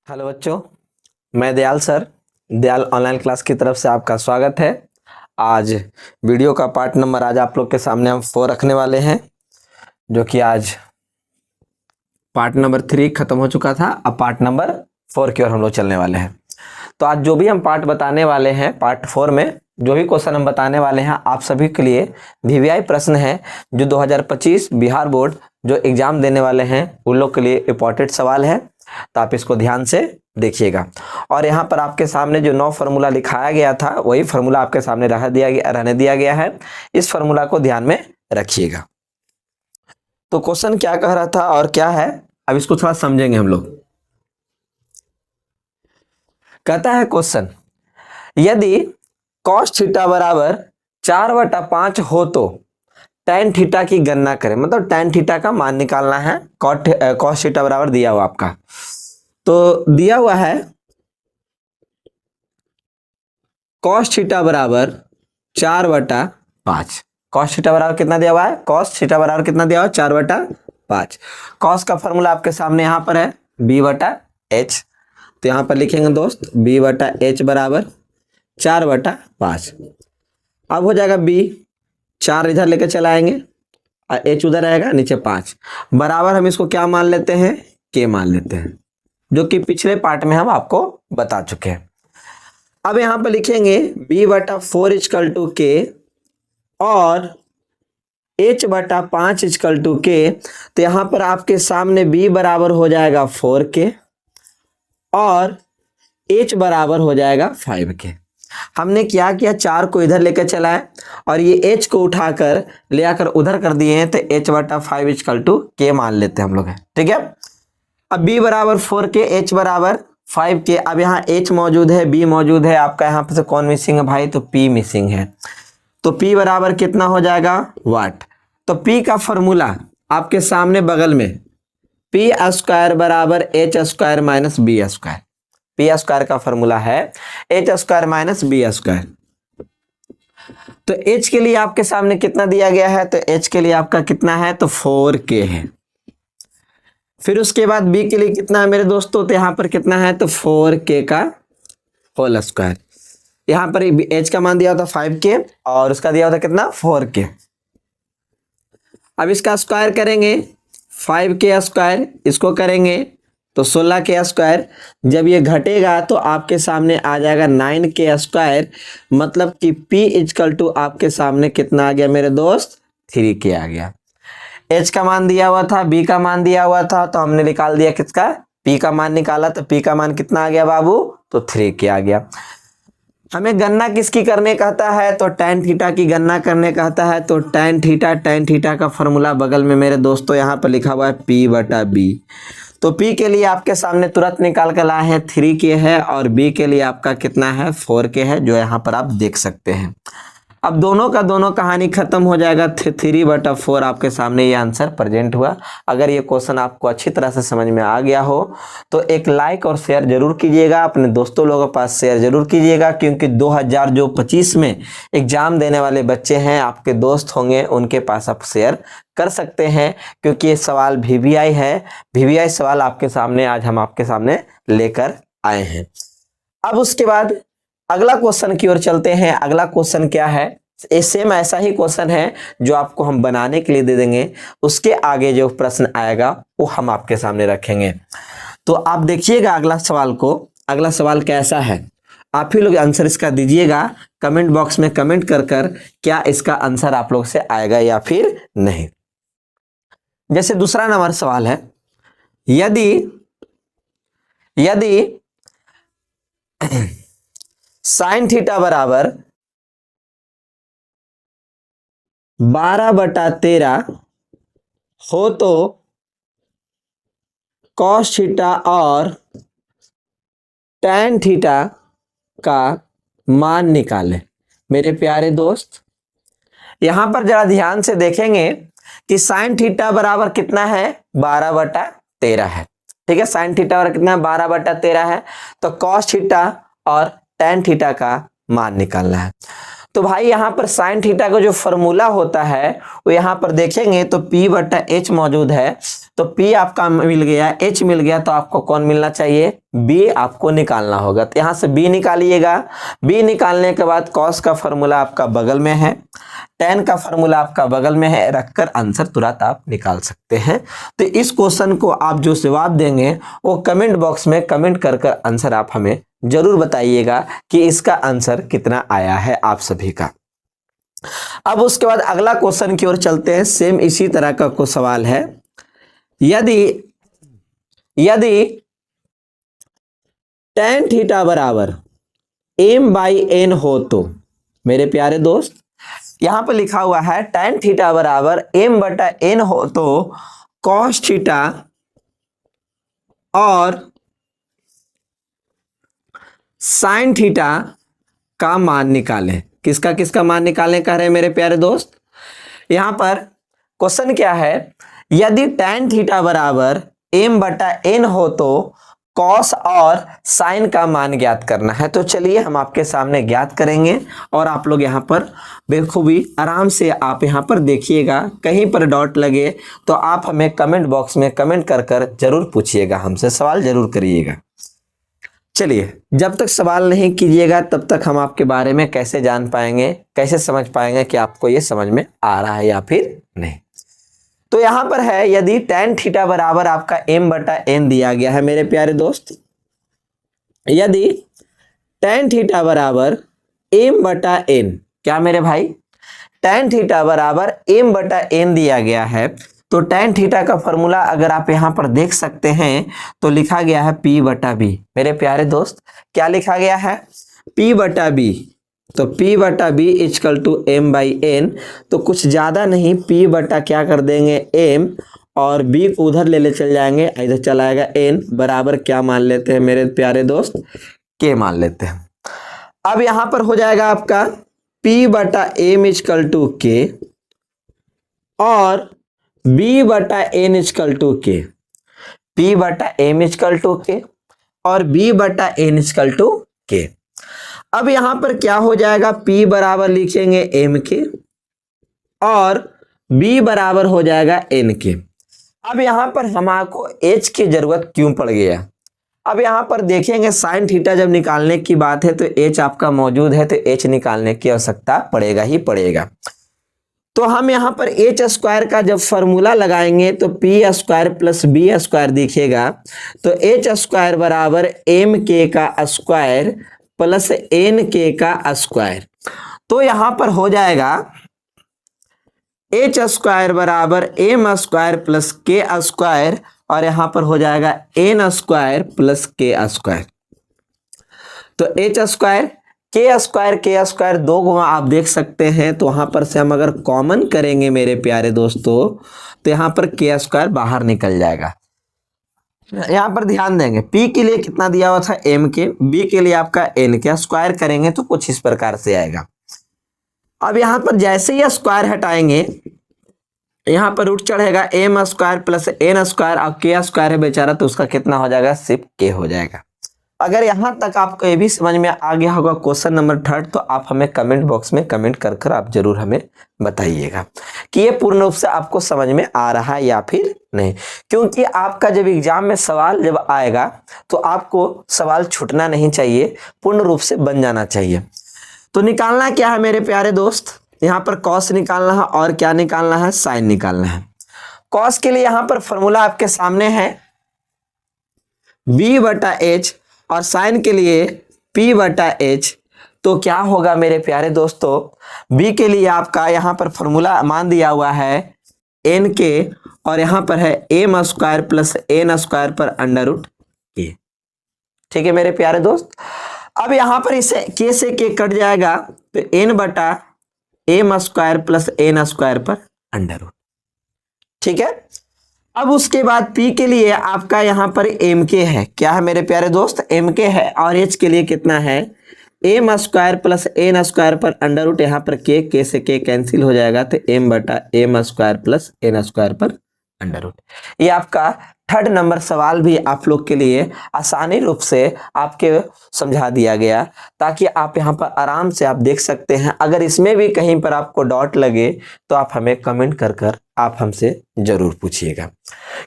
Hello बच्चों, मैं Dayal sir, Dayal online class की तरफ से आपका स्वागत है। आज वीडियो का पार्ट नंबर आज आप लोग के सामने हम 4 रखने वाले हैं, जो कि आज पार्ट नंबर 3 खत्म हो चुका था। अब पार्ट नंबर 4 की ओर हम लोग चलने वाले हैं। तो आज जो भी हम पार्ट बताने वाले हैं, पार्ट 4 में जो भी क्वेश्चन हम बताने वाले हैं, आप सभी के लिए वीवीआई प्रश्न है जो 2025 बिहार बोर्ड जो एग्जाम देने वाले हैं उन लोग के लिए इंपॉर्टेंट सवाल है। तो आप इसको ध्यान से देखिएगा। और यहाँ पर आपके सामने जो 9 फार्मूला लिखाया गया था वही फार्मूला आपके सामने रहने दिया गया है। इस फार्मूला को ध्यान में रखिएगा। तो क्वेश्चन क्या कह रहा था और क्या है, अब इसको थोड़ा समझेंगे हम लोग। कहता है क्वेश्चन, यदि cos थीटा बराबर 4/5 हो तो tan थीटा की गणना करें। मतलब tan थीटा का मान निकालना है। cos थीटा बराबर दिया हुआ आपका, तो दिया हुआ है cos थीटा बराबर 4/5। cos थीटा बराबर कितना दिया हुआ है? cos थीटा बराबर कितना दिया हुआ है? 4/5। cos का फॉर्मूला आपके सामने यहाँ पर है b/h। तो यहाँ पर लिखेंगे दोस्त b/h बराबर 4/5। अब हो जाएगा b, 4 इधर लेके चलाएंगे और h उधर रहेगा, नीचे 5 बराबर हम इसको क्या मान लेते हैं? k मान लेते हैं, जो कि पिछले पार्ट में हम आपको बता चुके हैं। अब यहाँ पर लिखेंगे b/4 इक्वल टू k और h/5 इक्वल टू k। तो यहाँ पर आपके सामने b बराबर हो जाएगा 4k और h बराबर हो जाएगा 5k। हमने क्या किया, 4 को इधर लेकर चलाए और ये h को उठाकर ले आकर उधर कर दिए हैं, तो h/5 इक्वल टू k मान लेते हैं हम लोग, ठीक है। अब b बराबर 4k, h बराबर 5k। अब यहाँ h मौजूद है, b मौजूद है, आपका यहाँ पे से कौन मिसिंग है भाई? तो p मिसिंग है। तो p बराबर कितना हो जाएगा? वाट। तो p का फॉर्मूला आपके सामने बगल में p² बराबर h² माइनस b²। p² का फॉर्मूला है h² माइनस b²। तो h के लिए आपके सामने कितना दिया गया है? तो h के लिए आपका कितना है? तो 4k है। फिर उसके बाद b के लिए कितना है मेरे दोस्तों? तो यहाँ पर कितना है? तो 4k का होल स्क्वायर। यहाँ पर h का मान दिया होता 5k और उसका दिया होता कितना? 4k। अब इसका स्क्वायर करेंगे, 5k², इसको करेंगे तो 16k²। जब ये घटेगा तो आपके सामने आ जाएगा 9k²। मतलब कि p इक्वल टू आपके सामने कितना आ गया मेरे दोस्त? 3k आ गया। h का मान दिया हुआ था, b का मान दिया हुआ था, तो हमने निकाल दिया किसका? p का मान निकाला। तो p का मान कितना आ गया बाबू? तो 3k आ गया। हमें गणना किसकी करने कहता है? तो tan थीटा की गणना करने कहता है। तो tan थीटा का फॉर्मूला बगल में मेरे दोस्तों यहाँ पर लिखा हुआ है p/b। तो p के लिए आपके सामने तुरंत निकाल कर लाए हैं, 3k है और b के लिए आपका कितना है? 4k है, जो यहाँ पर आप देख सकते हैं। अब दोनों का दोनों कहानी खत्म हो जाएगा। 3/4 आपके सामने ये आंसर प्रेजेंट हुआ। अगर ये क्वेश्चन आपको अच्छी तरह से समझ में आ गया हो तो एक लाइक और शेयर जरूर कीजिएगा, अपने दोस्तों लोगों के पास शेयर जरूर कीजिएगा, क्योंकि 2025 में एग्जाम देने वाले बच्चे हैं, आपके दोस्त होंगे, उनके पास आप शेयर कर सकते हैं, क्योंकि ये सवाल वीवीआई है। वीवीआई सवाल आपके सामने आज हम आपके सामने लेकर आए हैं। अब उसके बाद अगला क्वेश्चन की ओर चलते हैं। अगला क्वेश्चन क्या है? सेम ऐसा ही क्वेश्चन है जो आपको हम बनाने के लिए दे देंगे। उसके आगे जो प्रश्न आएगा वो हम आपके सामने रखेंगे। तो आप देखिएगा अगला सवाल को। अगला सवाल कैसा है, आप ही लोग आंसर इसका दीजिएगा कमेंट बॉक्स में कमेंट कर कर, क्या इसका आंसर आप लोग से आएगा या फिर नहीं। जैसे दूसरा नंबर सवाल है, यदि साइन थीटा बराबर 12/13 हो तो cos थीटा और tan थीटा का मान निकालें। मेरे प्यारे दोस्त, यहां पर जरा ध्यान से देखेंगे कि साइन थीटा बराबर कितना है? 12/13 है, ठीक है। साइन थीटा बराबर कितना है? 12/13 है। तो cos थीटा और tan थीटा का मान निकालना है। तो भाई यहाँ पर साइन थीटा का जो फॉर्मूला होता है वो यहाँ पर देखेंगे तो P बटा H मौजूद है, तो P आपका मिल गया, H मिल गया, तो आपको कौन मिलना चाहिए, B आपको निकालना होगा। तो यहाँ से B निकालिएगा। B निकालने के बाद cos का फॉर्मूला आपका बगल में है, tan का फॉर्मूला आपका बगल में है, रखकर आंसर तुरंत आप निकाल सकते हैं। तो इस क्वेश्चन को आप जो जवाब देंगे वो कमेंट बॉक्स में कमेंट कर कर आंसर आप हमें जरूर बताइएगा कि इसका आंसर कितना आया है आप सभी का। अब उसके बाद अगला क्वेश्चन की ओर चलते हैं। सेम इसी तरह का कोई सवाल है। यदि tan थीटा बराबर m/n हो तो मेरे प्यारे दोस्त, यहां पर लिखा हुआ है tan थीटा बराबर m/n हो तो cos थीटा और साइन थीटा का मान निकालें। किसका किसका मान निकालें कह रहे हैं मेरे प्यारे दोस्त। यहां पर क्वेश्चन क्या है, यदि tan थीटा बराबर m/n हो तो कॉस और साइन का मान ज्ञात करना है। तो चलिए हम आपके सामने ज्ञात करेंगे और आप लोग यहाँ पर बेखूबी आराम से आप यहाँ पर देखिएगा, कहीं पर डॉट लगे तो आप हमें कमेंट बॉक्स में कमेंट कर कर जरूर पूछिएगा, हमसे सवाल जरूर करिएगा। चलिए, जब तक सवाल नहीं कीजिएगा तब तक हम आपके बारे में कैसे जान पाएंगे, कैसे समझ पाएंगे कि आपको ये समझ में आ रहा है या फिर नहीं। तो यहां पर है, यदि tan थीटा बराबर आपका m/n दिया गया है मेरे प्यारे दोस्त, यदि tan थीटा बराबर m/n, क्या मेरे भाई, tan थीटा बराबर m/n दिया गया है, तो tan थीटा का फॉर्मूला अगर आप यहां पर देख सकते हैं तो लिखा गया है P/B। मेरे प्यारे दोस्त क्या लिखा गया है, P/B। तो P/B इक्वल टू m/n, तो कुछ ज्यादा नहीं, P बटा क्या कर देंगे m और B को उधर ले चल जाएंगे, इधर चला आएगा n बराबर क्या मान लेते हैं मेरे प्यारे दोस्त, k मान लेते हैं। अब यहां पर हो जाएगा आपका P/m इक्वल टू k और B/n equal to k, P/m equal to k और B/n इक्वल टू k। अब यहां पर क्या हो जाएगा, P बराबर लिखेंगे m के और B बराबर हो जाएगा n के। अब यहां पर हमारे h की जरूरत क्यों पड़ गया, अब यहां पर देखेंगे साइन थीटा जब निकालने की बात है तो h आपका मौजूद है, तो h निकालने की आवश्यकता पड़ेगा ही पड़ेगा। तो हम यहां पर h स्क्वायर का जब फॉर्मूला लगाएंगे तो p square plus b square दिखेगा, तो h स्क्वायर बराबर mk का स्क्वायर प्लस nk का स्क्वायर। तो यहां पर हो जाएगा h स्क्वायर बराबर m square plus k square और यहां पर हो जाएगा n square plus k square. तो h स्क्वायर k स्क्वायर दो गुना आप देख सकते हैं, तो वहां पर से हम अगर कॉमन करेंगे मेरे प्यारे दोस्तों तो यहां पर k स्क्वायर बाहर निकल जाएगा। यहां पर ध्यान देंगे, p के लिए कितना दिया हुआ था m के, b के लिए आपका n के, स्क्वायर करेंगे तो कुछ इस प्रकार से आएगा। अब यहां पर जैसे ही स्क्वायर हटाएंगे यहां पर रूट चढ़ेगा m square plus n square और k स्क्वायर है बेचारा, तो उसका कितना हो जाएगा, सिर्फ k हो जाएगा। अगर यहां तक आपको ये भी समझ में आ गया होगा क्वेश्चन नंबर 3, तो आप हमें कमेंट बॉक्स में कमेंट कर कर आप जरूर हमें बताइएगा कि ये पूर्ण रूप से आपको समझ में आ रहा है या फिर नहीं। क्योंकि आपका जब एग्जाम में सवाल जब आएगा तो आपको सवाल छूटना नहीं चाहिए, पूर्ण रूप से बन जाना चाहिए। तो निकालना क्या है मेरे प्यारे दोस्त, यहाँ पर कॉस निकालना है और क्या निकालना है, साइन निकालना है। कॉस के लिए यहाँ पर फॉर्मूला आपके सामने है B/H और साइन के लिए P/H। तो क्या होगा मेरे प्यारे दोस्तों, B के लिए आपका यहाँ पर फॉर्मूला मान दिया हुआ है n के और यहाँ पर है m square plus n square पर अंडर रूट k। ठीक है मेरे प्यारे दोस्त। अब यहाँ पर इसे k से k कट जाएगा तो n/m square plus n square पर अंडर रूट। ठीक है। अब उसके बाद P के लिए आपका यहाँ पर mk है, क्या है मेरे प्यारे दोस्त, mk है, और h के लिए कितना है, m square plus n square पर अंडर रूट, यहाँ पर k से k कैंसिल हो जाएगा तो m/m square plus n square पर अंडर रूट। ये आपका थर्ड नंबर सवाल भी आप लोग के लिए आसानी रूप से आपके समझा दिया गया, ताकि आप यहाँ पर आराम से आप देख सकते हैं। अगर इसमें भी कहीं पर आपको डाउट लगे तो आप हमें कमेंट कर आप हमसे जरूर पूछिएगा,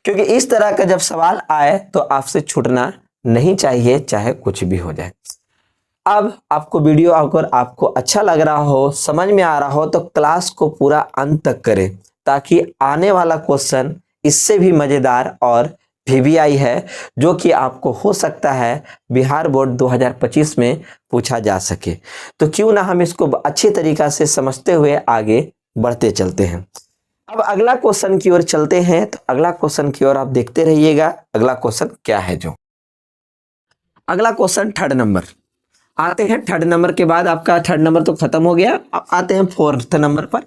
क्योंकि इस तरह का जब सवाल आए तो आपसे छूटना नहीं चाहिए, चाहे कुछ भी हो जाए। अब आपको वीडियो अगर आपको अच्छा लग रहा हो, समझ में आ रहा हो, तो क्लास को पूरा अंत तक करें, ताकि आने वाला क्वेश्चन इससे भी मजेदार और वीवीआई है, जो कि आपको हो सकता है बिहार बोर्ड 2025 में पूछा जा सके। तो क्यों ना हम इसको अच्छी तरीका से समझते हुए आगे बढ़ते चलते हैं। अब अगला क्वेश्चन की ओर चलते हैं। तो अगला क्वेश्चन की ओर आप देखते रहिएगा। अगला क्वेश्चन क्या है, जो अगला क्वेश्चन थर्ड नंबर आते हैं। थर्ड नंबर के बाद आपका थर्ड नंबर तो खत्म हो गया, अब आते हैं फोर्थ नंबर पर।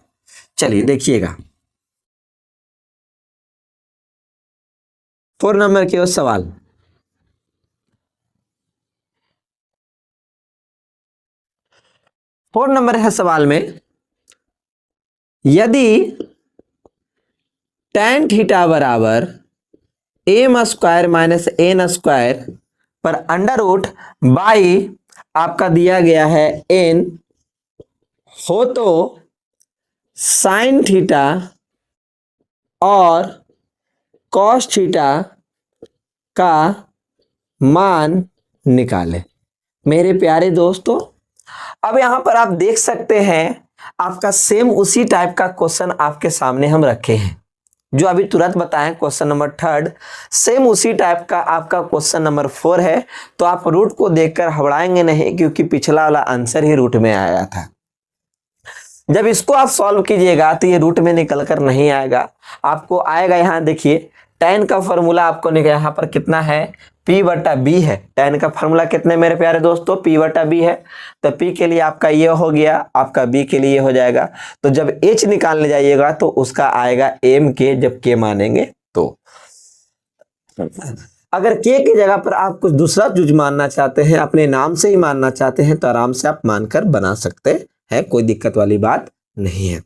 चलिए देखिएगा, 4 नंबर के सवाल। फोर नंबर है सवाल में, यदि tan थीटा बराबर M square minus N square पर अंडर रूट बाई आपका दिया गया है एन हो, तो साइन थीटा और कॉस थीटा का मान निकाले। मेरे प्यारे दोस्तों, अब यहां पर आप देख सकते हैं आपका सेम उसी टाइप का क्वेश्चन आपके सामने हम रखे हैं, जो अभी तुरंत बताएं क्वेश्चन नंबर थर्ड, सेम उसी टाइप का आपका क्वेश्चन नंबर 4 है। तो आप रूट को देखकर घबराएंगे नहीं, क्योंकि पिछला वाला आंसर ही रूट में आया था। जब इसको आप सॉल्व कीजिएगा तो ये रूट में निकल कर नहीं आएगा, आपको आएगा यहाँ देखिए tan का फॉर्मूला आपको यहाँ पर कितना है, P बटा B है। tan का फॉर्मूला कितने मेरे प्यारे दोस्तों, P बटा B है। तो P के लिए आपका ये हो गया, आपका B के लिए हो जाएगा। तो जब H निकालने जाइएगा तो उसका आएगा M के, जब K मानेंगे तो। अगर K की जगह पर आप कुछ दूसरा चीज मानना चाहते हैं, अपने नाम से ही मानना चाहते हैं, तो आराम से आप मानकर बना सकते हैं, कोई दिक्कत वाली बात नहीं है।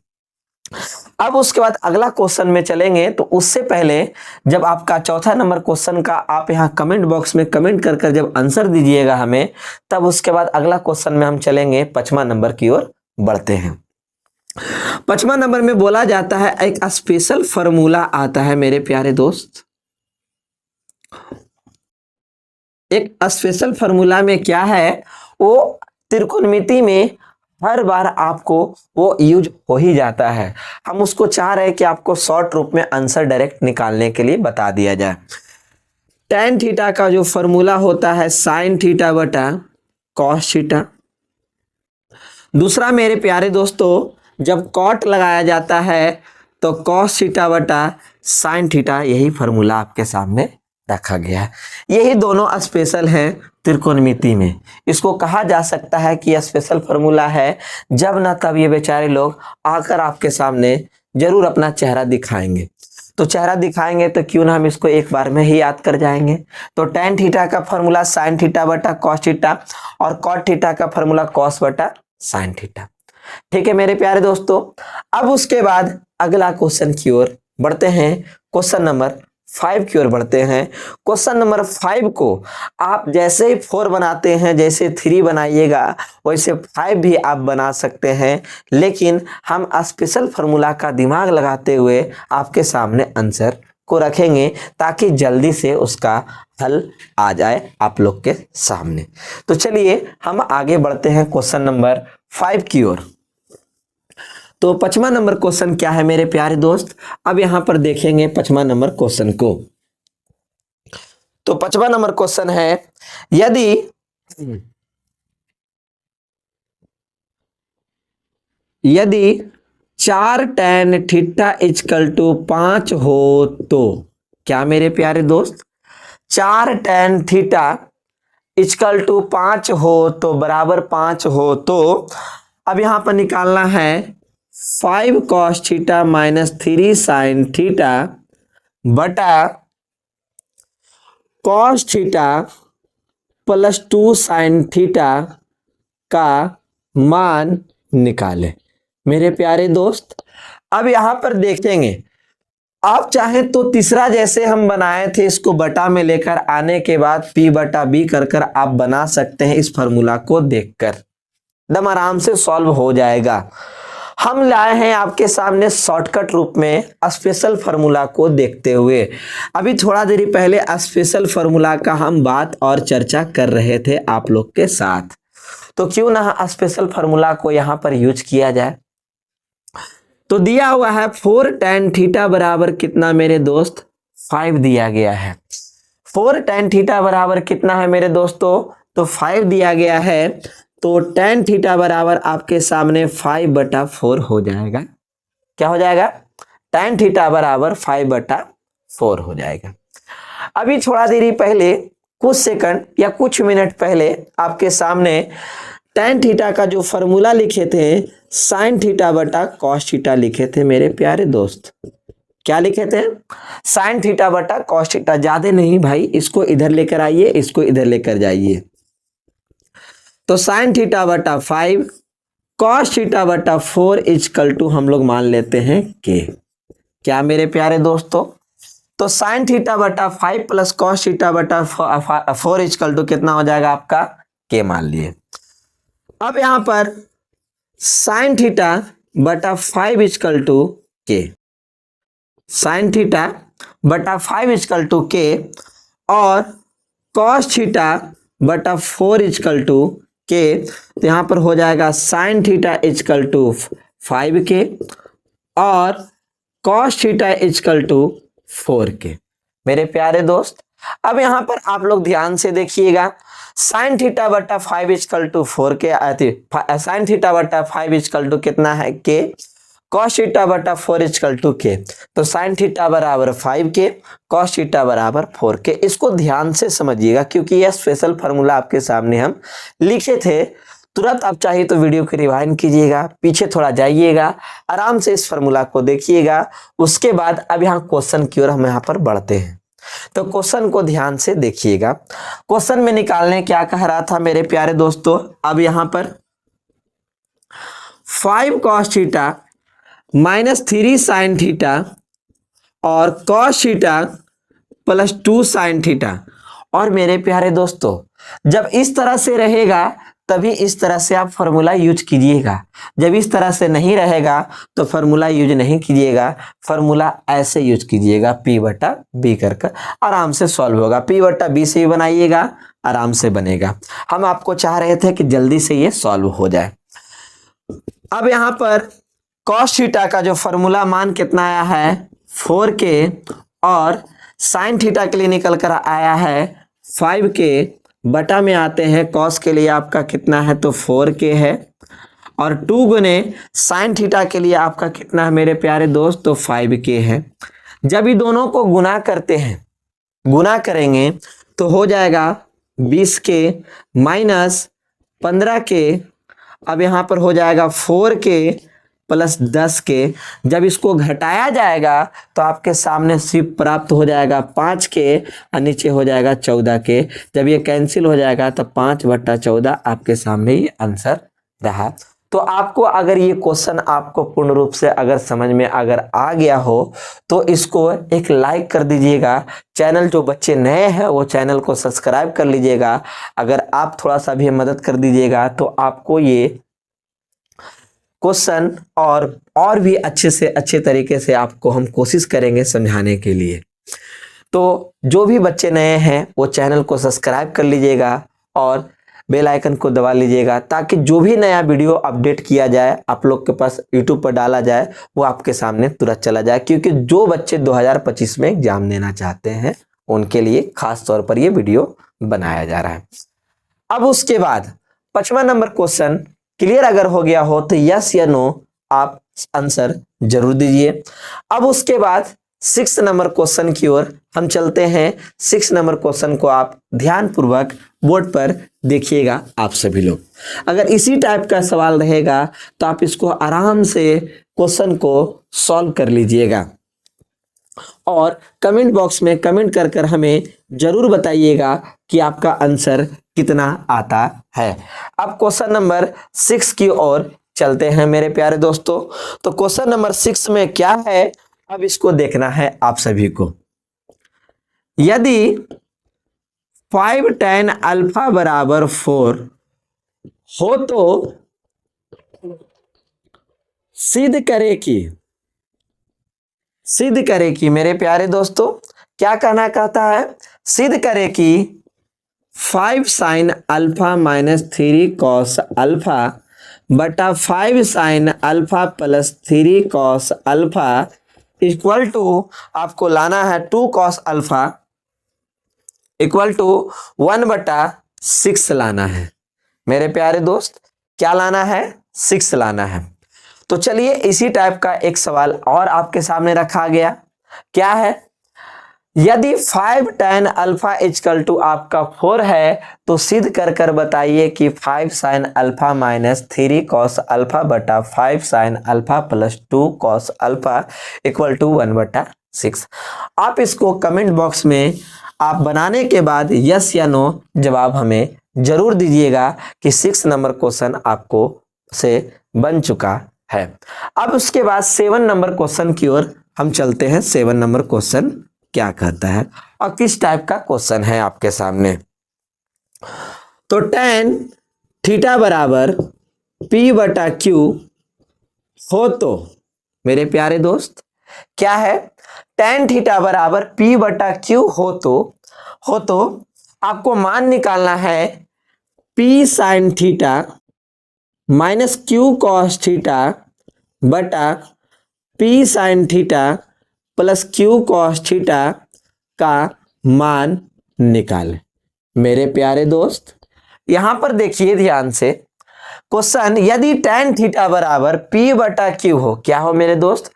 अब उसके बाद अगला क्वेश्चन में चलेंगे, तो उससे पहले जब आपका चौथा नंबर क्वेश्चन का आप यहाँ कमेंट बॉक्स में कमेंट कर जब आंसर दीजिएगा हमें, तब उसके बाद अगला क्वेश्चन में हम चलेंगे, 5वां नंबर की ओर बढ़ते हैं। 5वां नंबर में बोला जाता है, एक स्पेशल फॉर्मूला आता है मेरे प्यारे दोस्त। एक स्पेशल फॉर्मूला में क्या है, वो त्रिकोणमिति में हर बार आपको वो यूज हो ही जाता है। हम उसको चाह रहे हैं कि आपको शॉर्ट रूप में आंसर डायरेक्ट निकालने के लिए बता दिया जाए। tan थीटा का जो फॉर्मूला होता है साइन थीटा बटा कॉस थीटा। दूसरा मेरे प्यारे दोस्तों, जब कॉट लगाया जाता है तो कॉस थीटा बटा साइन थीटा, यही फॉर्मूला आपके सामने रखा गया है। यही दोनों स्पेशल हैं त्रिकोणमिति में। इसको कहा जा सकता है कि स्पेशल फॉर्मूला है, जब ना तब ये बेचारे लोग आकर आपके सामने जरूर अपना चेहरा दिखाएंगे। तो चेहरा दिखाएंगे तो क्यों ना हम इसको एक बार में ही याद कर जाएंगे। तो tan थीटा का फॉर्मूला साइन थीटा बटा कॉस थीटा, और कॉट थीटा का फॉर्मूला कॉस बटा साइन थीटा। ठीक है मेरे प्यारे दोस्तों, अब उसके बाद अगला क्वेश्चन की ओर बढ़ते हैं। क्वेश्चन नंबर 5 की ओर बढ़ते हैं। क्वेश्चन नंबर 5 को आप जैसे ही 4 बनाते हैं, जैसे 3 बनाइएगा वैसे 5 भी आप बना सकते हैं, लेकिन हम स्पेशल फॉर्मूला का दिमाग लगाते हुए आपके सामने आंसर को रखेंगे, ताकि जल्दी से उसका हल आ जाए आप लोग के सामने। तो चलिए हम आगे बढ़ते हैं क्वेश्चन नंबर 5 की ओर। तो 5वां नंबर क्वेश्चन क्या है मेरे प्यारे दोस्त, अब यहां पर देखेंगे 5वां नंबर क्वेश्चन को। तो 5वां नंबर क्वेश्चन है, यदि 4 tan थीटा इक्वल टू 5 हो, तो क्या मेरे प्यारे दोस्त, 4 tan थीटा इक्वल टू 5 हो तो बराबर 5 हो, तो अब यहां पर निकालना है 5 cos theta minus 3 sine theta बटा cos theta plus 2 sine theta का मान निकाले। मेरे प्यारे दोस्त, अब यहां पर देखेंगे आप चाहें तो तीसरा जैसे हम बनाए थे, इसको बटा में लेकर आने के बाद p बटा b कर कर आप बना सकते हैं। इस फॉर्मूला को देखकर एकदम आराम से सॉल्व हो जाएगा। हम लाए हैं आपके सामने शॉर्टकट रूप में स्पेशल फार्मूला को देखते हुए। अभी थोड़ा देरी पहले स्पेशल फार्मूला का हम बात और चर्चा कर रहे थे आप लोग के साथ, तो क्यों ना स्पेशल फार्मूला को यहां पर यूज किया जाए। तो दिया हुआ है 4 tan थीटा बराबर कितना मेरे दोस्त, 5 दिया गया है। 4 tan थीटा बराबर कितना है मेरे दोस्तों, तो 5 दिया गया है। तो tan थीटा बराबर आपके सामने 5/4 हो जाएगा। क्या हो जाएगा, tan थीटा बराबर 5/4 हो जाएगा। अभी थोड़ा देरी पहले, कुछ सेकंड या कुछ मिनट पहले आपके सामने tan थीटा का जो फॉर्मूला लिखे थे, sin थीटा बटा cos थीटा लिखे थे मेरे प्यारे दोस्त। क्या लिखे थे, sin थीटा बटा cos थीटा। ज्यादा नहीं भाई, इसको इधर लेकर आइए, इसको इधर लेकर जाइए। तो sin थीटा बटा 5 cos थीटा बटा 4 इक्वल टू हम लोग मान लेते हैं k। क्या मेरे प्यारे दोस्तों, तो sin थीटा बटा 5 प्लस cos थीटा बटा 4 इक्वल टू कितना हो जाएगा आपका, k मान लिए। अब यहां पर sin थीटा बटा 5 equal to k, sin theta बटा 5 इक्वल टू k और cos थीटा बटा 4 इक्वल टू के, तो यहां पर हो जाएगा sin theta equal to 5k और cos theta equal to 4k मेरे प्यारे दोस्त। अब यहां पर आप लोग ध्यान से देखिएगा, sin थीटा बटा 5 इक्वल टू 4k आती, sin थीटा बटा 5 इक्वल टू कितना है k, cos थीटा बटा 4 इक्वल टू k। तो sin थीटा बराबर 5k, cos थीटा बराबर 4k। इसको ध्यान से समझिएगा क्योंकि यह स्पेशल फार्मूला आपके सामने हम लिखे थे। तुरंत आप चाहिए तो वीडियो को रिवाइंड कीजिएगा, पीछे थोड़ा जाइएगा, आराम से इस फार्मूला को देखिएगा। उसके बाद अब यहाँ क्वेश्चन की ओर हम यहाँ पर बढ़ते हैं। तो क्वेश्चन को ध्यान से देखिएगा। क्वेश्चन में निकालने क्या कह रहा था मेरे प्यारे दोस्तों, अब यहाँ पर 5 cos theta minus 3 sin theta और cos theta plus 2 sin theta. और मेरे प्यारे दोस्तों, जब इस तरह से रहेगा तभी इस तरह से आप फॉर्मूला यूज कीजिएगा, जब इस तरह से नहीं रहेगा तो फॉर्मूला यूज नहीं कीजिएगा। फॉर्मूला ऐसे यूज कीजिएगा, p बटा b कर आराम से सॉल्व होगा। p बटा b से भी बनाइएगा, आराम से बनेगा। हम आपको चाह रहे थे कि जल्दी से ये सॉल्व हो जाए। अब यहाँ पर cos थीटा का जो फॉर्मूला मान कितना आया है, 4k और sin थीटा के लिए निकल कर आया है 5k। बटा में आते हैं, cos के लिए आपका कितना है, तो 4k है और 2 गुने sin थीटा के लिए आपका कितना है मेरे प्यारे दोस्त, तो 5k है। जब ये दोनों को गुना करते हैं, गुना करेंगे तो हो जाएगा 20k माइनस 15k। अब यहाँ पर हो जाएगा 4k प्लस 10k। जब इसको घटाया जाएगा तो आपके सामने सिर्फ प्राप्त हो जाएगा 5k और नीचे हो जाएगा 14k। जब ये कैंसिल हो जाएगा तो 5/14 आपके सामने ये आंसर रहा। तो आपको अगर ये क्वेश्चन आपको पूर्ण रूप से अगर समझ में अगर आ गया हो तो इसको एक लाइक कर दीजिएगा। चैनल जो बच्चे नए हैं वो चैनल को सब्सक्राइब कर लीजिएगा। अगर आप थोड़ा सा भी मदद कर दीजिएगा तो आपको ये क्वेश्चन और भी अच्छे से अच्छे तरीके से आपको हम कोशिश करेंगे समझाने के लिए। तो जो भी बच्चे नए हैं वो चैनल को सब्सक्राइब कर लीजिएगा और बेल आइकन को दबा लीजिएगा ताकि जो भी नया वीडियो अपडेट किया जाए आप लोग के पास यूट्यूब पर डाला जाए वो आपके सामने तुरंत चला जाए। क्योंकि जो बच्चे 2025 में एग्जाम देना चाहते हैं उनके लिए खास तौर पर ये वीडियो बनाया जा रहा है। अब उसके बाद 5वां नंबर क्वेश्चन क्लियर अगर हो गया हो तो यस या नो आप आंसर जरूर दीजिए। अब उसके बाद 6 नंबर क्वेश्चन की ओर हम चलते हैं। 6 नंबर क्वेश्चन को आप ध्यान पूर्वक बोर्ड पर देखिएगा। आप सभी लोग अगर इसी टाइप का सवाल रहेगा तो आप इसको आराम से क्वेश्चन को सॉल्व कर लीजिएगा और कमेंट बॉक्स में कमेंट कर कर हमें जरूर बताइएगा कि आपका आंसर कितना आता है। अब क्वेश्चन नंबर 6 की ओर चलते हैं मेरे प्यारे दोस्तों। तो क्वेश्चन नंबर 6 में क्या है, अब इसको देखना है आप सभी को। यदि 5 tan अल्फा बराबर 4 हो तो सिद्ध करे कि मेरे प्यारे दोस्तों क्या कहना कहता है, सिद्ध करे कि 5 sin alpha minus 3 cos alpha बटा 5 sin alpha plus 3 cos alpha equal to आपको लाना है 2 cos अल्फा इक्वल टू 1/6 लाना है। मेरे प्यारे दोस्त क्या लाना है, 6 लाना है। तो चलिए इसी टाइप का एक सवाल और आपके सामने रखा गया, क्या है, यदि 5 tan अल्फा इक्वल टू आपका 4 है तो सिद्ध कर बताइए कि 5 sin alpha minus 3 cos alpha बटा 5 sin alpha plus 2 cos alpha equal to 1/6। आप इसको कमेंट बॉक्स में आप बनाने के बाद यस या नो जवाब हमें जरूर दीजिएगा कि 6 नंबर क्वेश्चन आपको से बन चुका है। अब उसके बाद 7 नंबर क्वेश्चन की ओर हम चलते हैं। 7 नंबर क्वेश्चन क्या कहता है और किस टाइप का क्वेश्चन है आपके सामने। तो tan थीटा बराबर p बटा q हो तो मेरे प्यारे दोस्त क्या है, tan थीटा बराबर p बटा q हो तो आपको मान निकालना है p sin theta minus q cos theta बटा p sin theta plus q cos theta का मान निकालें। मेरे प्यारे दोस्त यहां पर देखिए ध्यान से क्वेश्चन, यदि tan थीटा बराबर p बटा q हो, क्या हो मेरे दोस्त,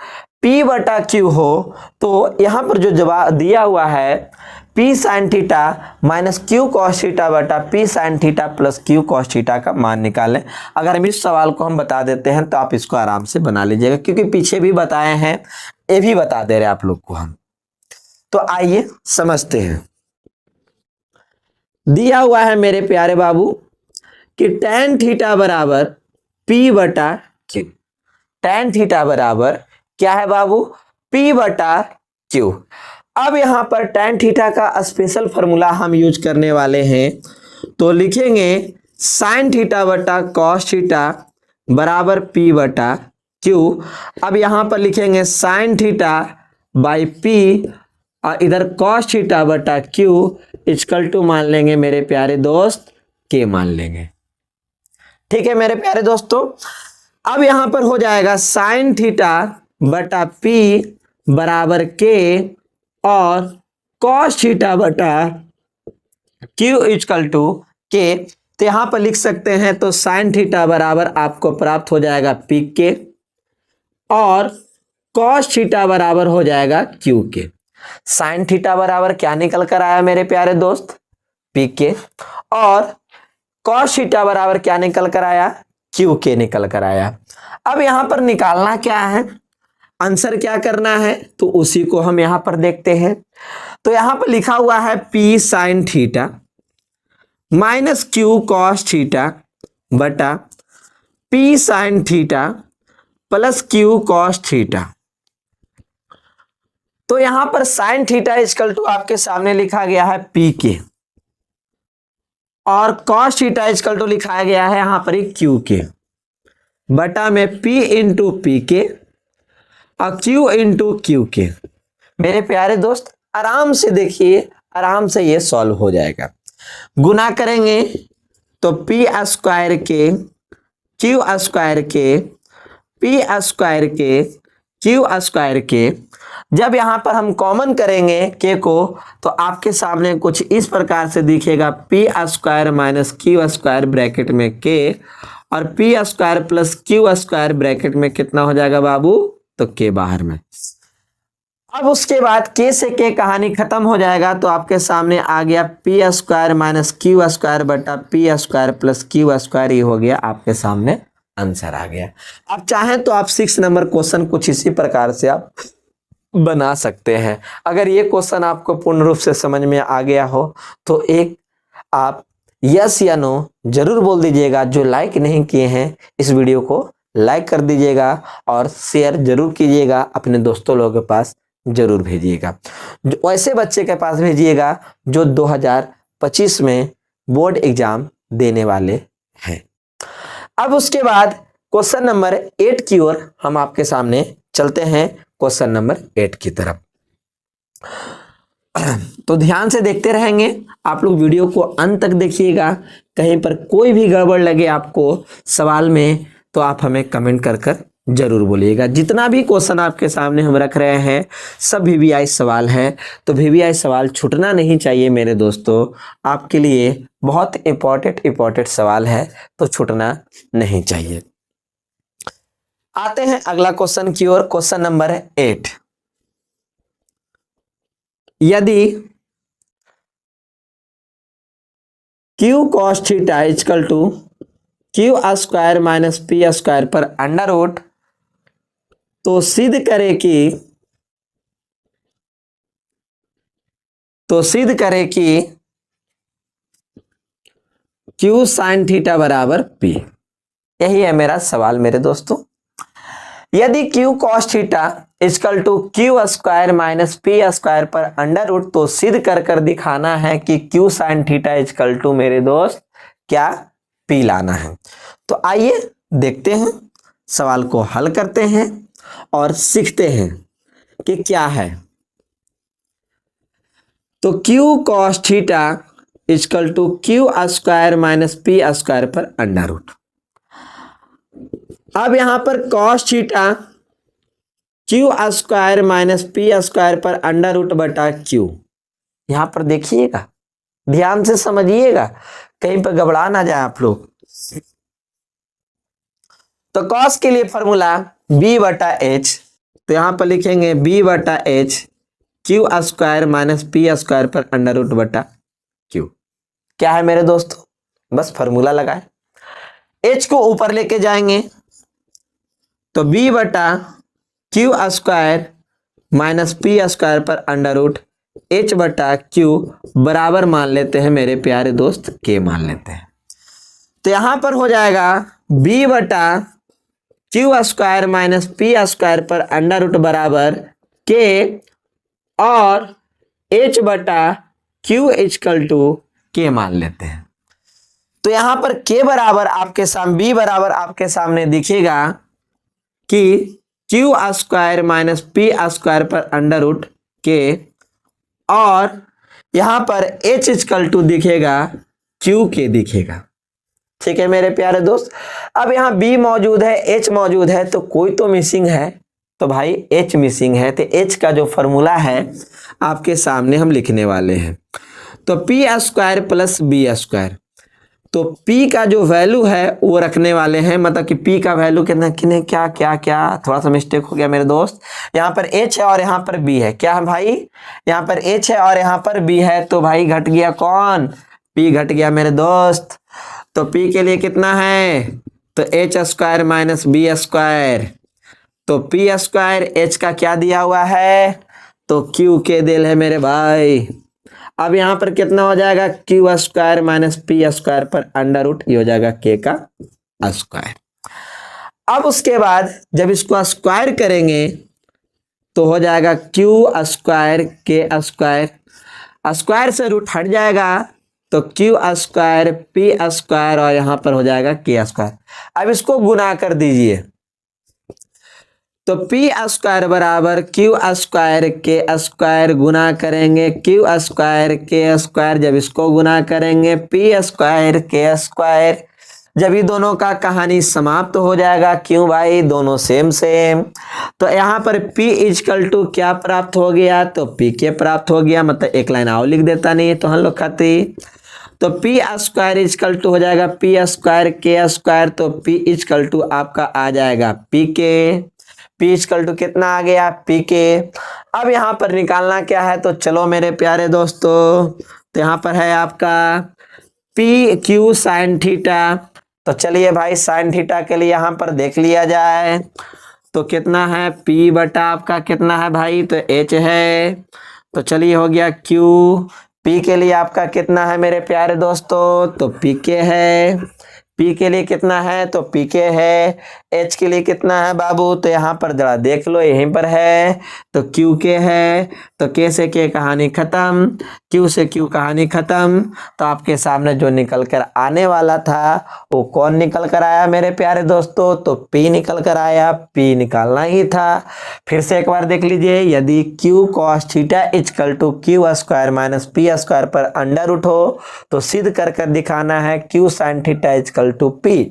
p बटा q हो, तो यहां पर जो जवाब दिया हुआ है p sin theta minus q cos theta बटा p sin theta plus q cos theta का मान निकालें। अगर हम इस सवाल को हम बता देते हैं तो आप इसको आराम से बना लीजिएगा, क्योंकि पीछे भी बताए हैं, ये भी बता दे रहे आप लोग को हम। तो आइए समझते हैं। दिया हुआ है मेरे प्यारे बाबू कि tan थीटा बराबर p बटा q, tan थीटा बराबर क्या है बाबू, p बटा q। अब यहां पर tan थीटा का स्पेशल फॉर्मूला हम यूज करने वाले हैं, तो लिखेंगे sin थीटा बटा cos थीटा बराबर p बटा q। अब यहां पर लिखेंगे sin थीटा बाई p और इधर cos थीटा बटा q इक्वल टू मान लेंगे मेरे प्यारे दोस्त k मान लेंगे। ठीक है मेरे प्यारे दोस्तों, अब यहां पर हो जाएगा sin थीटा बटा p बराबर k और cos थीटा बटा q इक्वल टू k। तो यहां पर लिख सकते हैं, तो sin थीटा बराबर आपको प्राप्त हो जाएगा p k और cos थीटा बराबर हो जाएगा q के। sin थीटा बराबर क्या निकल कर आया मेरे प्यारे दोस्त, p k, और cos थीटा बराबर क्या निकल कर आया, q k निकल कर आया। अब यहां पर निकालना क्या है, आंसर क्या करना है, तो उसी को हम यहां पर देखते हैं। तो यहां पर लिखा हुआ है p sin theta minus q cos theta बटा p sin theta plus q cos theta. तो यहां पर sin थीटा इक्वल टू आपके सामने लिखा गया है p के और cos थीटा इक्वल टू लिखाया गया है यहां पर q के बटा में p इंटू पी के और q इंटू क्यू के। मेरे प्यारे दोस्त आराम से देखिए, आराम से ये सॉल्व हो जाएगा। गुना करेंगे तो p स्क्वायर के q स्क्वायर के p स्क्वायर के q स्क्वायर के, जब यहां पर हम कॉमन करेंगे k को तो आपके सामने कुछ इस प्रकार से दिखेगा, p square minus q square bracket में k और p square plus q square bracket में कितना हो जाएगा बाबू, तो k बाहर में। अब उसके बाद k से k कहानी खत्म हो जाएगा, तो आपके सामने आ गया p square minus q square बटा p square plus q square, ये हो गया आपके सामने आंसर आ गया। आप चाहें तो आप 6 नंबर क्वेश्चन कुछ इसी प्रकार से आप बना सकते हैं। अगर ये क्वेश्चन आपको पूर्ण रूप से समझ में आ गया हो तो एक आप यस या नो जरूर बोल दीजिएगा। जो लाइक नहीं किए हैं इस वीडियो को लाइक कर दीजिएगा और शेयर जरूर कीजिएगा, अपने दोस्तों लोगों के पास जरूर भेजिएगा। जो ऐसे बच्चे के पास भेजिएगा जो 2025 में बोर्ड एग्जाम देने वाले हैं। अब उसके बाद क्वेश्चन नंबर 8 की ओर हम आपके सामने चलते हैं, क्वेश्चन नंबर 8 की तरफ। तो ध्यान से देखते रहेंगे आप लोग, वीडियो को अंत तक देखिएगा। कहीं पर कोई भी गड़बड़ लगे आपको सवाल में तो आप हमें कमेंट कर जरूर बोलिएगा। जितना भी क्वेश्चन आपके सामने हम रख रहे हैं सब VVI सवाल है, तो VVI सवाल छूटना नहीं चाहिए मेरे दोस्तों। आपके लिए बहुत इंपॉर्टेंट सवाल है, तो छूटना नहीं चाहिए। आते हैं अगला क्वेश्चन की ओर, क्वेश्चन नंबर 8। यदि Q cos theta equal to Q square minus P square पर अंडर रूट, तो सिद्ध करे कि Q साइन थीटा बराबर P। यही है मेरा सवाल मेरे दोस्तों। यदि Q cos theta equal to Q square minus P square पर अंडर रूट, तो सिद्ध कर दिखाना है कि Q sine theta equal to मेरे दोस्त क्या P लाना है। तो आइए देखते हैं, सवाल को हल करते हैं और सीखते हैं कि क्या है। तो Q cos theta equal to Q square minus P square पर अंडर रूट। अब यहां पर cos theta Q square minus P square पर अंडर रूट बटा Q। यहां पर देखिएगा, ध्यान से समझिएगा, कहीं पर घबरा ना जाए आप लोग। तो cos के लिए फॉर्मूला B बटा H, तो यहां पर लिखेंगे B बटा H Q square minus P square पर अंडर रूट बटा Q। क्या है मेरे दोस्तों, बस फॉर्मूला लगाए, H को ऊपर लेके जाएंगे तो B बटा Q square minus P square पर अंडर रूट H बटा Q बराबर मान लेते हैं मेरे प्यारे दोस्त K मान लेते हैं। तो यहां पर हो जाएगा B बटा Q square minus P square पर अंडर रूट बराबर K, और H बटा Q इक्वल टू K मान लेते हैं। तो यहां पर K बराबर आपके सामने, B बराबर आपके सामने दिखेगा कि Q square minus P square पर अंडर रूट K, और यहां पर H इक्वल टू दिखेगा Q के दिखेगा। ठीक है मेरे प्यारे दोस्त। अब यहाँ B मौजूद है, H मौजूद है, तो कोई तो मिसिंग है, तो भाई H मिसिंग है, तो H का जो फॉर्मूला है आपके सामने हम लिखने वाले हैं। तो P square plus B square, तो P का जो वैल्यू है वो रखने वाले हैं, मतलब कि P का वैल्यू कितना, कितने, क्या क्या क्या, थोड़ा सा मिस्टेक हो गया मेरे दोस्त। यहाँ पर H है और यहाँ पर B है, क्या है भाई, यहाँ पर H है और यहाँ पर B है, तो भाई घट गया कौन, P घट गया मेरे दोस्त। तो P के लिए कितना है, तो H square minus B square, तो P स्क्वायर H का क्या दिया हुआ है, तो Q के दिल है मेरे भाई। अब यहां पर कितना हो जाएगा, Q square minus P square पर अंडर रूट, ये हो जाएगा K का स्क्वायर। अब उसके बाद जब इसको स्क्वायर करेंगे तो हो जाएगा Q square K square, square से रूट हट जाएगा तो Q स्क्वायर P स्क्वायर, और यहां पर हो जाएगा K स्क्वायर। अब इसको गुना कर दीजिए, तो P स्क्वायर बराबर Q स्क्वायर K स्क्वायर, गुना करेंगे Q स्क्वायर K स्क्वायर, जब इसको गुना करेंगे P स्क्वायर K स्क्वायर, जब ये दोनों का कहानी समाप्त हो जाएगा। क्यों भाई, दोनों सेम। तो यहाँ पर P इक्वल टू क्या प्राप्त हो गया, तो P के प्राप्त हो गया, मतलब एक लाइन और लिख देता, नहीं तो हम लोग खाते। तो P स्क्वायर इक्वल टू हो जाएगा P स्क्वायर K स्क्वायर, तो P इक्वल टू आपका आ जाएगा P के, P इक्वल टू कितना आ गया, P के। अब यहाँ पर निकालना क्या है, तो चलो मेरे प्यारे दोस्तों, तो यहाँ पर है आपका P Q साइन थीटा, तो चलिए भाई साइन थीटा के लिए यहाँ पर देख लिया जाए, तो कितना है, P बटा आपका कितना है भाई, तो H है, तो चलिए हो गया Q। P के लिए आपका कितना है मेरे प्यारे दोस्तों, तो P के है, P के लिए कितना है, तो P के है। एच के लिए कितना है बाबू, तो यहाँ पर जरा देख लो, यहीं पर है तो क्यू के है, तो के से के कहानी खत्म, क्यू से क्यू कहानी खत्म। तो आपके सामने जो निकल कर आने वाला था वो कौन निकल कर आया मेरे प्यारे दोस्तों, तो पी निकल कर आया, पी निकालना ही था। फिर से एक बार देख लीजिए, यदि Q cos theta equal to Q square minus P square पर अंडर रूट हो तो सिद्ध कर दिखाना है Q sine theta equal to P.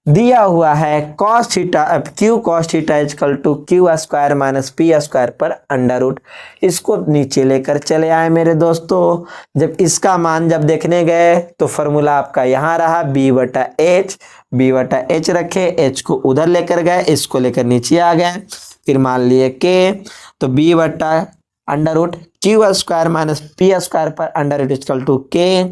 दिया हुआ है cos theta, Q cos theta equal to Q square minus P square पर अंडर रूट। इसको नीचे लेकर चले आए मेरे दोस्तों। जब इसका मान जब देखने गए तो फॉर्मूला आपका यहाँ रहा b बटा एच रखे, एच को उधर लेकर गए, इसको लेकर नीचे आ गए, फिर मान लिए के, तो b बटा under root Q square minus P square पर under root equal to K,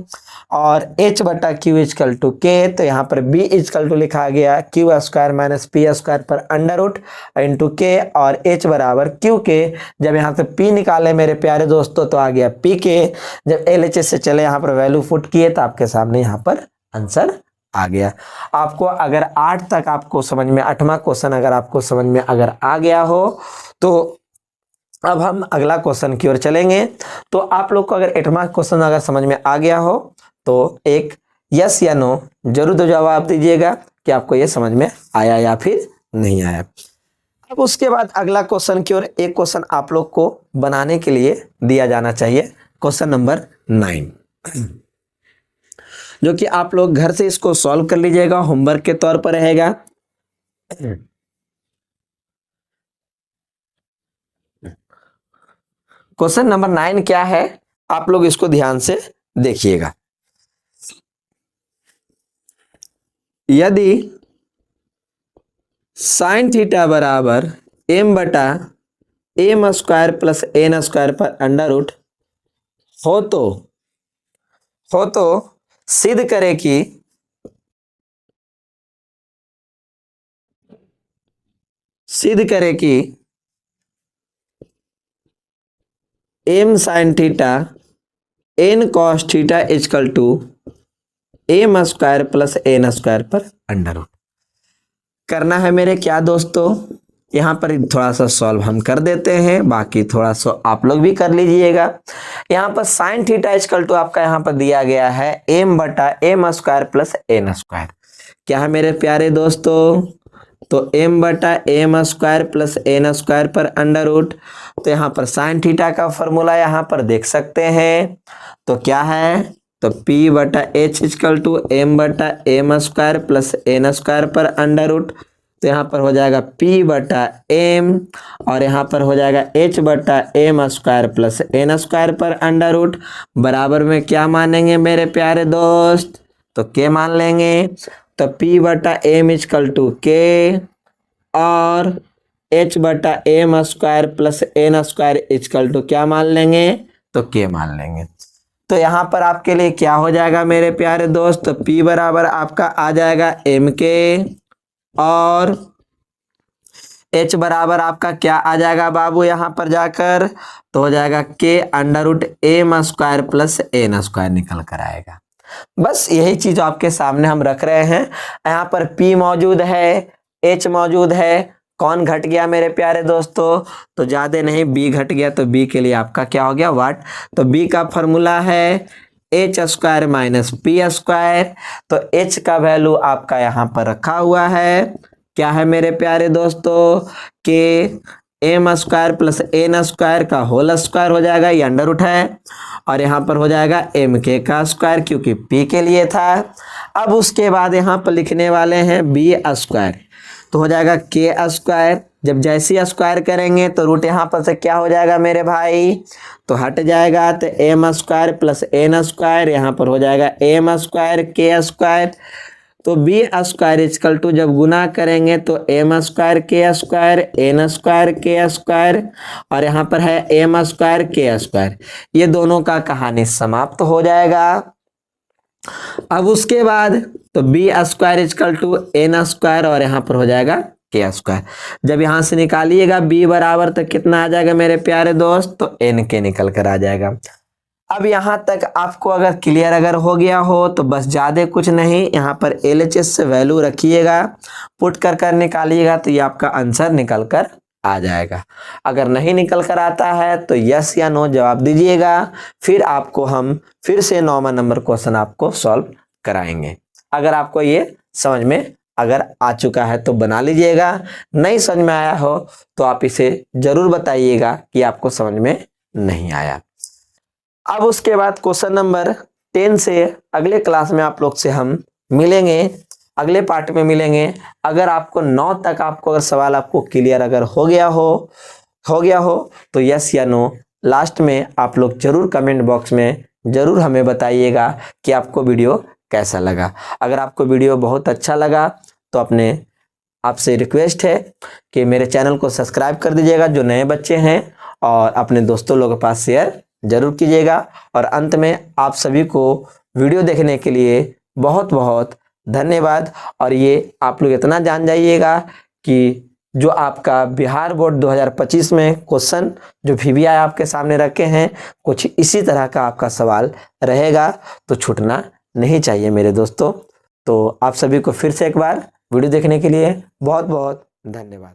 और h बटा क्यू इक्वल टू के, तो यहाँ पर b इक्वल टू लिखा गया Q square minus P square पर अंडर रूट इंटू के, और h बराबर क्यू के। जब यहाँ से p निकाले मेरे प्यारे दोस्तों तो आ गया p के। जब LHS से चले यहाँ पर वैल्यू पुट किए तो आपके सामने यहाँ पर आंसर आ गया। आपको अगर 8 तक आपको समझ में, 8वां क्वेश्चन अगर आपको समझ में अगर आ गया हो तो अब हम अगला क्वेश्चन की ओर चलेंगे। तो आप लोग को अगर 8वां क्वेश्चन अगर समझ में आ गया हो तो एक यस या नो जरूर तो जवाब दीजिएगा कि आपको ये समझ में आया या फिर नहीं आया। अब उसके बाद अगला क्वेश्चन की ओर, एक क्वेश्चन आप लोग को बनाने के लिए दिया जाना चाहिए, क्वेश्चन नंबर 9, जो कि आप लोग घर से इसको सॉल्व कर लीजिएगा, होमवर्क के तौर पर रहेगा। क्वेश्चन नंबर 9 क्या है, आप लोग इसको ध्यान से देखिएगा। यदि साइन थीटा बराबर m बटा M square plus N square पर अंडर रूट हो तो सिद्ध करे कि m sine theta n cos theta equal to M square plus N square पर अंडर रूट। करना है मेरे क्या दोस्तों, यहाँ पर थोड़ा सा सॉल्व हम कर देते हैं, बाकी थोड़ा सा आप लोग भी कर लीजिएगा। यहाँ पर साइन थीटा इक्वल टू आपका यहाँ पर दिया गया है m बटा M square plus N square. क्या है मेरे प्यारे दोस्तों, तो m बटा M square plus N square पर अंडर रूट। तो यहाँ पर साइन थीटा का फॉर्मूला यहाँ पर देख सकते हैं, तो क्या है, तो p बटा एच इक्वल टू एम बटा M square plus N square पर अंडर रूट। तो यहाँ पर हो जाएगा p बटा एम, और यहाँ पर हो जाएगा h बटा M square plus N square पर अंडर रूट, बराबर में क्या मानेंगे मेरे प्यारे दोस्त, तो k मान लेंगे। तो p बटा एम इक्वल टू के, और h बटा M square plus N square equal to क्या मान लेंगे, तो k मान लेंगे। तो यहाँ पर आपके लिए क्या हो जाएगा मेरे प्यारे दोस्त, तो p बराबर आपका आ जाएगा m के, और h बराबर आपका क्या आ जाएगा बाबू यहाँ पर जाकर, तो हो जाएगा k under root M square plus N square निकल कर आएगा। बस यही चीज आपके सामने हम रख रहे हैं। यहाँ पर p मौजूद है, h मौजूद है, कौन घट गया मेरे प्यारे दोस्तों, तो ज्यादा नहीं b घट गया, तो b के लिए आपका क्या हो गया वाट। तो b का फॉर्मूला है H square minus P square. तो h का वैल्यू आपका यहाँ पर रखा हुआ है, क्या है मेरे प्यारे दोस्तों, K M square plus N square का होल स्क्वायर हो जाएगा, ये अंडर रूट है, और यहाँ पर हो जाएगा एम के का स्क्वायर क्योंकि p के लिए था। अब उसके बाद यहाँ पर लिखने वाले हैं बी स्क्वायर, तो हो जाएगा के स्क्वायर। जब जैसे स्क्वायर करेंगे तो रूट यहाँ पर से क्या हो जाएगा मेरे भाई, तो हट जाएगा, तो M square plus N square, यहाँ पर हो जाएगा एम स्क्वायर के स्क्वायर। तो बी स्क्वायर इक्वल टू जब गुना करेंगे तो M square K square N square K square, और यहाँ पर है एम स्क्वायर के स्क्वायर। ये दोनों का कहानी समाप्त हो जाएगा। अब उसके बाद तो B square equal to N square, और यहाँ पर हो जाएगा के स्क्वायर। जब यहाँ से निकालिएगा b बराबर तो कितना आ जाएगा मेरे प्यारे दोस्त, तो n के निकल कर आ जाएगा। अब यहाँ तक आपको अगर क्लियर अगर हो गया हो तो बस ज़्यादा कुछ नहीं, यहाँ पर LHS से वैल्यू रखिएगा, पुट कर निकालिएगा तो ये आपका आंसर निकल कर आ जाएगा। अगर नहीं निकल कर आता है तो यस या नो जवाब दीजिएगा, फिर आपको हम फिर से 9वां नंबर क्वेश्चन आपको सॉल्व कराएंगे। अगर आपको ये समझ में अगर आ चुका है तो बना लीजिएगा, नहीं समझ में आया हो तो आप इसे जरूर बताइएगा कि आपको समझ में नहीं आया। अब उसके बाद क्वेश्चन नंबर 10 से अगले क्लास में आप लोग से हम मिलेंगे, अगले पार्ट में मिलेंगे। अगर आपको 9 तक आपको अगर सवाल आपको क्लियर अगर हो गया हो तो यस या नो लास्ट में आप लोग जरूर कमेंट बॉक्स में जरूर हमें बताइएगा कि आपको वीडियो कैसा लगा। अगर आपको वीडियो बहुत अच्छा लगा तो आपसे रिक्वेस्ट है कि मेरे चैनल को सब्सक्राइब कर दीजिएगा जो नए बच्चे हैं, और अपने दोस्तों लोगों के पास शेयर जरूर कीजिएगा। और अंत में आप सभी को वीडियो देखने के लिए बहुत बहुत धन्यवाद। और ये आप लोग इतना जान जाइएगा कि जो आपका बिहार बोर्ड 2025 में क्वेश्चन जो VBI आपके सामने रखे हैं, कुछ इसी तरह का आपका सवाल रहेगा, तो छूटना नहीं चाहिए मेरे दोस्तों। तो आप सभी को फिर से एक बार वीडियो देखने के लिए बहुत बहुत धन्यवाद।